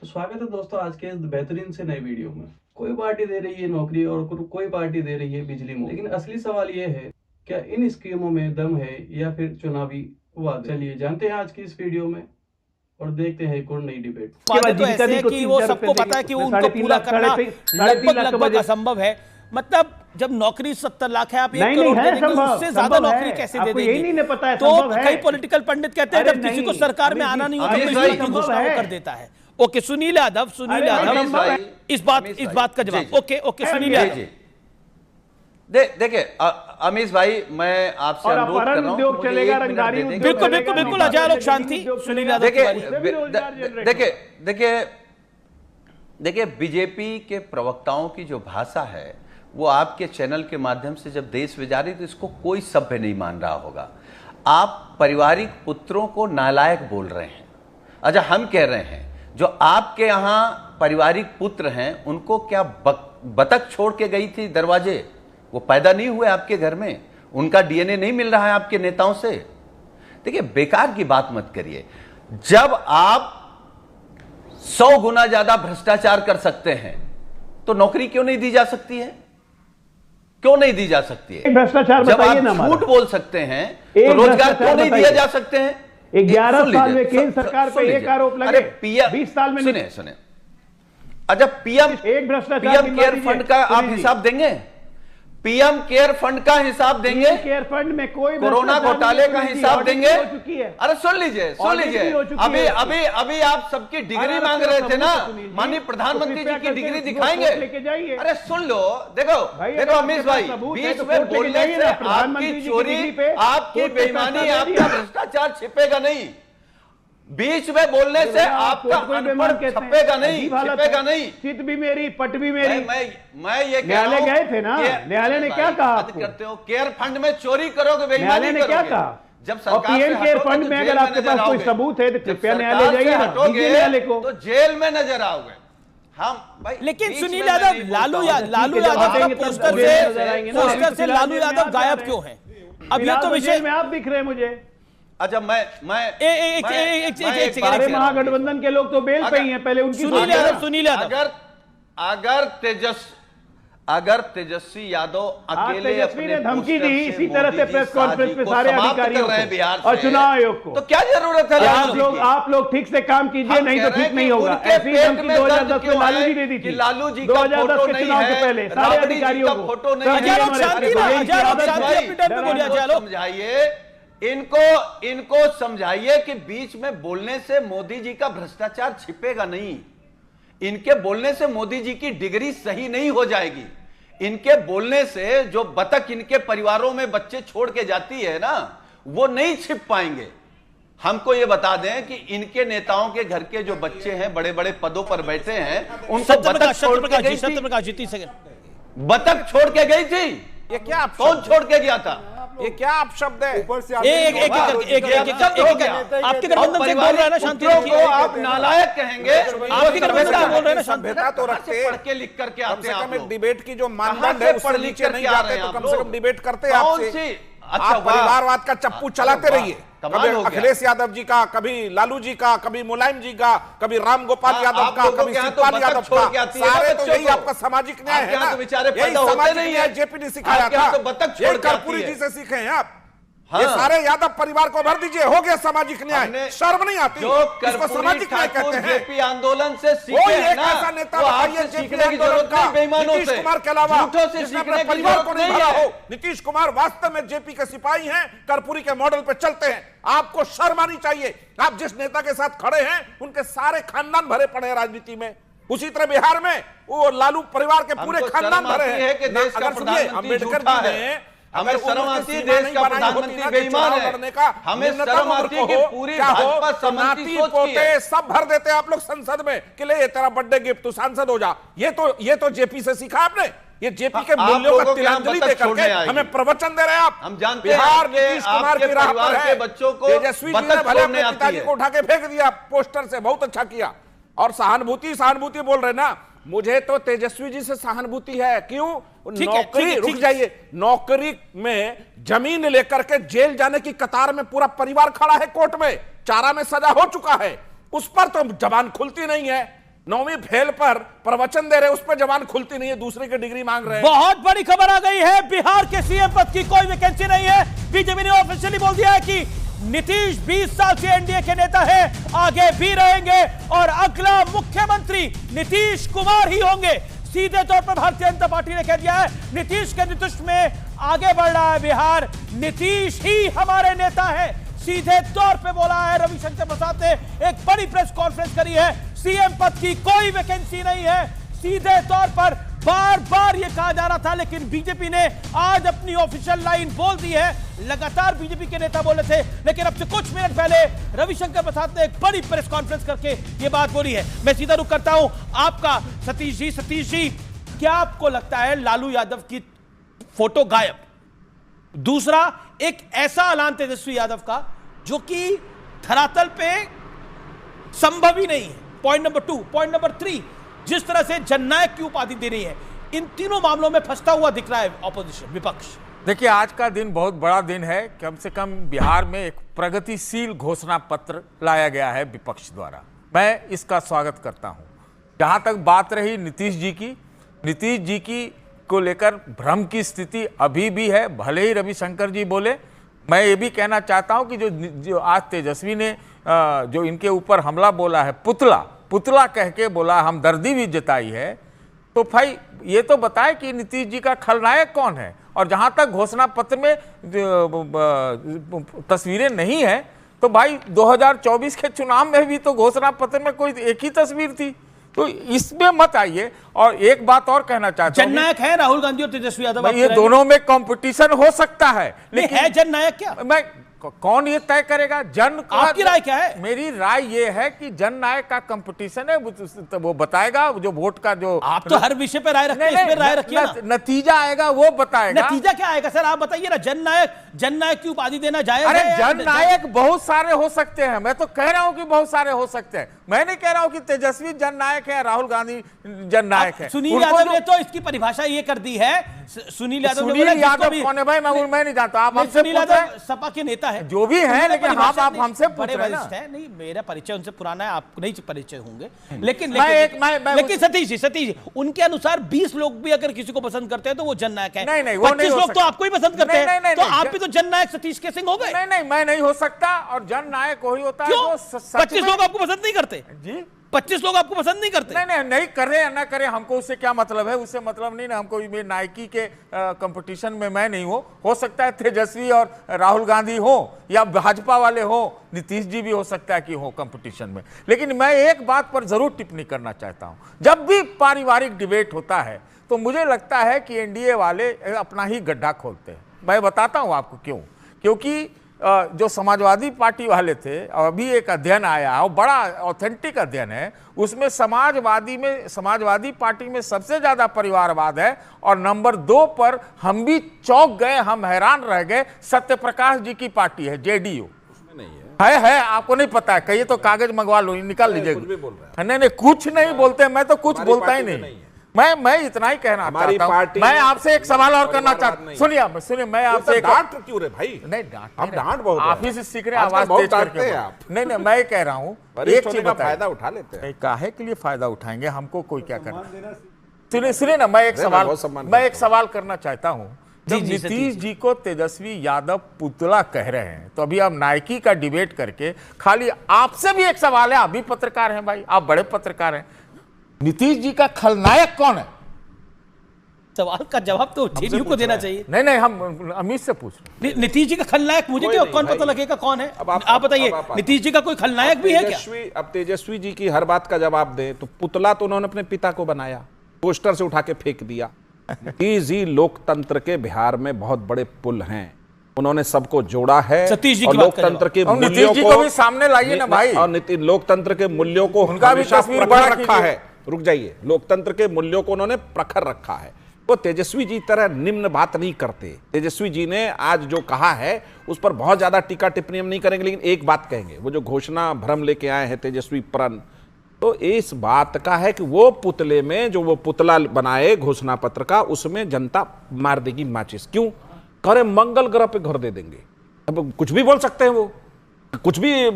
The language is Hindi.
तो स्वागत है दोस्तों आज के इस बेहतरीन से नई वीडियो में। कोई पार्टी दे रही है नौकरी और कोई पार्टी दे रही है बिजली मुफ्त, लेकिन असली सवाल ये है क्या इन स्कीमों में दम है या फिर चुनावी वादे। चलिए जानते हैं आज की इस वीडियो में और देखते हैं एक और नई डिबेट। वादे तो ऐसे है कि वो सबको पता है कि उनको पूरा करना लगभग असंभव है। मतलब जब नौकरी 70 लाख है, आप 1 करोड़ दे देंगे, उससे ज्यादा नौकरी कैसे दे देंगे? तो कई पॉलिटिकल पंडित कहते हैं जब किसी को सरकार में आना नहीं होता तो घोषणा कर देता है। ओके सुनील यादव, इस बात का जवाब। ओके सुनील यादव। देखिए अमीश भाई, मैं आपसे अनुरोध कर रहा हूं, बिल्कुल अजय लोग शांति। सुनील यादव, देखिए बीजेपी के प्रवक्ताओं की जो भाषा है वो आपके चैनल के माध्यम से जब देश में जा रही तो इसको कोई सभ्य नहीं मान रहा होगा। आप पारिवारिक पुत्रों को नालायक बोल रहे हैं। अच्छा, हम कह रहे हैं जो आपके यहां पारिवारिक पुत्र हैं उनको क्या बतख छोड़ के गई थी दरवाजे? वो पैदा नहीं हुए आपके घर में? उनका डीएनए नहीं मिल रहा है आपके नेताओं से? देखिए बेकार की बात मत करिए। जब आप 100 गुना ज्यादा भ्रष्टाचार कर सकते हैं तो नौकरी क्यों नहीं दी जा सकती है? क्यों नहीं दी जा सकती है? भ्रष्टाचार जब आप झूठ बोल सकते हैं तो रोजगार क्यों नहीं दिया जा सकते हैं? 11 साल में केंद्र सरकार पे एक आरोप लगे, 20 साल में सुने। अच्छा, पीएम केयर फंड का आप हिसाब देंगे? पीएम केयर फंड का हिसाब देंगे? केयर फंड में कोई कोरोना घोटाले का हिसाब देंगे? अरे सुन लीजिए अभी आप सबकी डिग्री मांग रहे थे ना, माननीय प्रधानमंत्री जी की डिग्री दिखाएंगे? अरे सुन लो, देखो अमीश भाई, बीच में बोलने से आपकी चोरी, आपकी बेईमानी, आपका भ्रष्टाचार छिपेगा नहीं। बीच में बोलने से आपका अनपढ़ छपेगा नहीं। चित भी मेरी, पट भी मेरी। मैं ये न्यायालय गए थे ना, न्यायालय ने क्या कहा? करते हो केयर फंड में चोरी करोगे, न्यायालय ने क्या कहा? जब पीएम केयर फंड में अगर आपके पास कोई सबूत है तो कृपया न्यायालय जाइए, न्यायालय को तो जेल में नजर आओगे हम भाई। लेकिन सुनील यादव, लालू यादव पोस्टर से लालू यादव गायब क्यों है? अब ये तो विषय में आप दिख रहे हैं मुझे। अच्छा, मैं महागठबंधन के लोग तो बेल पे ही हैं, पहले उनकी सुनील यादव अगर तेजस्वी यादव अकेले ने धमकी दी इसी तरह से प्रेस कॉन्फ्रेंस में सारे अधिकारियों को और चुनाव आयोग को, तो क्या जरूरत है? आप लोग ठीक से काम कीजिए, नहीं तो ठीक नहीं होगा। ऐसी धमकी 2010 में लालू जी ने दी थी। लालू जी 2010 के चुनाव के पहले सारे अधिकारियों को फोटो नहीं समझाइए, इनको समझाइए कि बीच में बोलने से मोदी जी का भ्रष्टाचार छिपेगा नहीं। इनके बोलने से मोदी जी की डिग्री सही नहीं हो जाएगी। इनके बोलने से जो बतख इनके परिवारों में बच्चे छोड़ के जाती है ना, वो नहीं छिप पाएंगे। हमको ये बता दें कि इनके नेताओं के घर के जो बच्चे हैं, बड़े बड़े पदों पर बैठे हैं, उनको बतख छोड़ के गई थी। बतख छोड़ के गई थी। ये क्या कौन छोड़ के गया था? ये क्या आप शब्द है? ऊपर से आपके गठबंधन से बोल रहे हैं ना, शांति को आप नालायक कहेंगे? आपके गठबंधन से बोल रहे हैं ना, सभ्यता तो रखते, पढ़ के लिख करके आते हैं आप लोग। डिबेट की जो मानदंड है उससे नीचे नहीं जाते तो कम से कम डिबेट करते आपसे। अच्छा, आप परिवारवाद का चप्पू चलाते रहिए, कभी अखिलेश यादव जी का, कभी लालू जी का, कभी मुलायम जी का, कभी राम गोपाल यादव का, कभी शिवपाल यादव का। सारे तो यही आपका सामाजिक न्याय है ना, यही सामाजिक न्याय जेपी ने सिखाया था, यही कर्पूरी जी से सीखे हैं आप। ये सारे यादव परिवार को भर दीजिए, हो गया सामाजिक न्याय। शर्म नहीं आती? इसको सामाजिक न्याय कहते हैं। जेपी आंदोलन से कोई एक ऐसा नेता बताइए जेपी आंदोलन का, नीतीश कुमार के अलावा, जिसने अपने परिवार को नहीं भरा हो। नीतीश कुमार वास्तव में जेपी के सिपाही हैं, कर्पूरी के मॉडल पे चलते हैं। आपको शर्म आनी चाहिए। आप जिस नेता के साथ खड़े हैं उनके सारे खानदान भरे पड़े हैं राजनीति में। उसी तरह बिहार में वो लालू परिवार के पूरे खानदान भरे हैं। अगर सुनिए, अम्बेडकर जी ने, हमें शर्म आती है देश का प्रधानमंत्री बेईमान है, हमें शर्म आती है कि पूरी भाजपा समझती सोचती है। सब भर देते हैं आप लोग संसद में कि ले ये तेरा बर्थडे गिफ्ट, तू सांसद हो जा। ये तो जेपी से सीखा आपने। ये जेपी के मूल्यों का तिलांजलि देकर के हमें प्रवचन दे रहे हैं आप। हम जानते हैं बिहार नीतीश कुमार की राह पर है। बच्चों को तेजस्वी जी ने भले अपने पिताजी को उठा के फेंक दिया पोस्टर से, बहुत अच्छा किया। और सहानुभूति बोल रहे ना, मुझे तो तेजस्वी जी से सहानुभूति है। क्यों? नौकरी, रुक जाइए, नौकरी में जमीन लेकर के जेल जाने की कतार में पूरा परिवार खड़ा है कोर्ट में, चारा में सजा हो चुका है, उस पर तो जबान खुलती नहीं है। 9वीं फेल पर प्रवचन दे रहे, उस पर जबान खुलती नहीं है, दूसरे की डिग्री मांग रहे हैं। बहुत बड़ी खबर आ गई है, बिहार के सीएम पद की कोई वैकेंसी नहीं है। बीजेपी ने ऑफिशियली बोल दिया है कि नीतीश 20 साल से एनडीए के नेता है, आगे भी रहेंगे और अगला मुख्यमंत्री नीतीश कुमार ही होंगे। सीधे तौर पर भारतीय जनता पार्टी ने कह दिया है नीतीश के नेतृत्व में आगे बढ़ रहा है बिहार, नीतीश ही हमारे नेता है। सीधे तौर पे बोला है रविशंकर प्रसाद ने, एक बड़ी प्रेस कॉन्फ्रेंस करी है, सीएम पद की कोई वैकेंसी नहीं है। सीधे तौर पर बार बार यह कहा जा रहा था, लेकिन बीजेपी ने आज अपनी ऑफिशियल लाइन बोल दी है। लगातार बीजेपी के नेता बोले थे, लेकिन अब से कुछ मिनट पहले रविशंकर प्रसाद ने एक बड़ी प्रेस कॉन्फ्रेंस करके यह बात बोली है। मैं सीधा रुख करता हूं आपका सतीश जी, क्या आपको लगता है लालू यादव की फोटो गायब? दूसरा, एक ऐसा ऐलान तेजस्वी यादव का जो कि धरातल पे संभव ही नहीं है। पॉइंट नंबर 2, पॉइंट नंबर 3, जिस तरह से जननायक की उपाधि दे रही है, इन तीनों मामलों में फंसता हुआ दिख रहा है ऑपोजिशन, विपक्ष। देखिए, आज का दिन बहुत बड़ा दिन है। कम से कम बिहार में एक प्रगतिशील घोषणा पत्र लाया गया है विपक्ष द्वारा, मैं इसका स्वागत करता हूं। जहां तक बात रही नीतीश जी की को लेकर भ्रम की स्थिति अभी भी है, भले ही रविशंकर जी बोले। मैं ये भी कहना चाहता हूं कि जो आज तेजस्वी ने जो इनके ऊपर हमला बोला है, पुतला कह के बोला, हमदर्दी भी जताई है, तो भाई ये तो बताए कि नीतीश जी का खलनायक कौन है। और जहां तक घोषणा पत्र में तस्वीरें नहीं है, तो भाई 2024 के चुनाव में भी तो घोषणा पत्र में कोई एक ही तस्वीर थी, तो इसमें मत आइए। और एक बात और कहना चाहता हूं, जननायक है राहुल गांधी और तेजस्वी यादव, ये दोनों में कंपटीशन हो सकता है, लेकिन है जननायक क्या? मैं कौन ये तय करेगा? आपकी राय क्या है? मेरी राय ये है कि जननायक का कंपटीशन है, वो बताएगा, जो वोट का जो आप तो हर विषय पे राय रखते हैं, इस पे राय रखिए ना। नतीजा आएगा वो बताएगा। नतीजा क्या आएगा सर, आप बताइए ना। जननायक की उपाधि देना जायज है? अरे जननायक बहुत सारे हो सकते हैं, मैं तो कह रहा हूं कि बहुत सारे हो सकते हैं। मैं नहीं कह रहा हूं कि तेजस्वी जननायक है, राहुल गांधी जननायक है। सुनील यादव ने तो इसकी परिभाषा ये कर दी है। सुनील यादव कौन है भाई? मैं नहीं जानता, आप हमसे सुनील यादव सपा के नेता है, जो भी है, लेकिन आप हमसे पूछ रहे हैं। नहीं, मेरा परिचय उनसे पुराना है, आपको नहीं परिचय होंगे, लेकिन सतीश जी उनके अनुसार 20 लोग भी अगर किसी को पसंद करते हैं तो वो जननायक है। नहीं, 25 लोग तो आपको ही पसंद करते हैं, तो आप भी तो जननायक सतीश के सिंह हो गए। नहीं, मैं नहीं हो सकता, और जननायक वही होता है जो 25 लोग आपको पसंद नहीं करते जी। 25 लोग आपको पसंद नहीं करते? नहीं करे या ना करे, हमको उससे क्या मतलब है? उससे मतलब नहीं ना, हमको नाइकी के कंपटीशन में मैं नहीं हो सकता है तेजस्वी और राहुल गांधी हो, या भाजपा वाले हो, नीतीश जी भी हो सकता है कि हो कंपटीशन में। लेकिन मैं एक बात पर जरूर टिप्पणी करना चाहता हूं, जब भी पारिवारिक डिबेट होता है तो मुझे लगता है कि एनडीए वाले अपना ही गड्ढा खोलते हैं। मैं बताता हूं आपको क्यों। क्योंकि जो समाजवादी पार्टी वाले थे, अभी एक अध्ययन आया है, बड़ा ऑथेंटिक अध्ययन है, उसमें समाजवादी पार्टी में सबसे ज्यादा परिवारवाद है, और नंबर 2 पर हम भी चौंक गए, हम हैरान रह गए, सत्यप्रकाश जी की पार्टी है, जेडीयू। है आपको नहीं पता है? कहिए तो कागज मंगवा लो, निकाल लीजिएगा। नहीं, कुछ नहीं बोलते, मैं तो कुछ बोलता ही नहीं। मैं इतना ही कहना चाहता हूं। मैं आपसे एक सवाल और करना चाहता हूं, सुनिए मैं आपसे एक डांट क्यों रे भाई? नहीं, हम डांट बहुत आप ही से सीख रहे हैं, आवाज तेज करके आप। नहीं, मैं कह रहा हूं, एक चीज का फायदा उठा लेते हैं। काहे के लिए फायदा उठाएंगे? हमको कोई क्या करना। सुनिए ना, मैं एक सवाल करना चाहता हूं। जब नीतीश जी को तेजस्वी यादव पुतला कह रहे हैं, तो अभी आप नाइकी का डिबेट करके, खाली आपसे भी एक सवाल है, आप भी पत्रकार हैं भाई, आप बड़े पत्रकार हैं, नीतीश जी का खलनायक कौन है? सवाल का जवाब तो जेडीयू को देना चाहिए। नहीं, हम अमित से पूछ रहे हैं। नीतीश जी का खलनायक मुझे क्या कौन पता लगेगा कौन है? आप बताइए, नीतीश जी का कोई खलनायक भी है क्या? अब तेजस्वी जी की हर बात का जवाब दें तो पुतला तो उन्होंने अपने पिता को बनाया, पोस्टर से उठा के फेंक दिया। जी लोकतंत्र के बिहार में बहुत बड़े पुल हैं, उन्होंने सबको जोड़ा है, और लोकतंत्र के मूल्यों को भी सामने लाइए ना भाई, और लोकतंत्र के मूल्यों को उनका भी तस्वीर बना रखा है। रुक जाइए, लोकतंत्र के मूल्यों को उन्होंने प्रखर रखा है। वो तेजस्वी जी तरह निम्न बात नहीं करते। तेजस्वी जी ने आज जो कहा है उस पर बहुत ज्यादा टीका टिप्पणी हम नहीं करेंगे, लेकिन एक बात कहेंगे, वो जो घोषणा भ्रम लेके आए हैं तेजस्वी प्रण, तो इस बात का है कि वो पुतले में जो वो पुतला बनाए घोषणा पत्र का, उसमें जनता मार देगी माचिस। क्यों? करे मंगल ग्रह पे घर दे देंगे। अब कुछ भी बोल सकते हैं, वो कुछ भी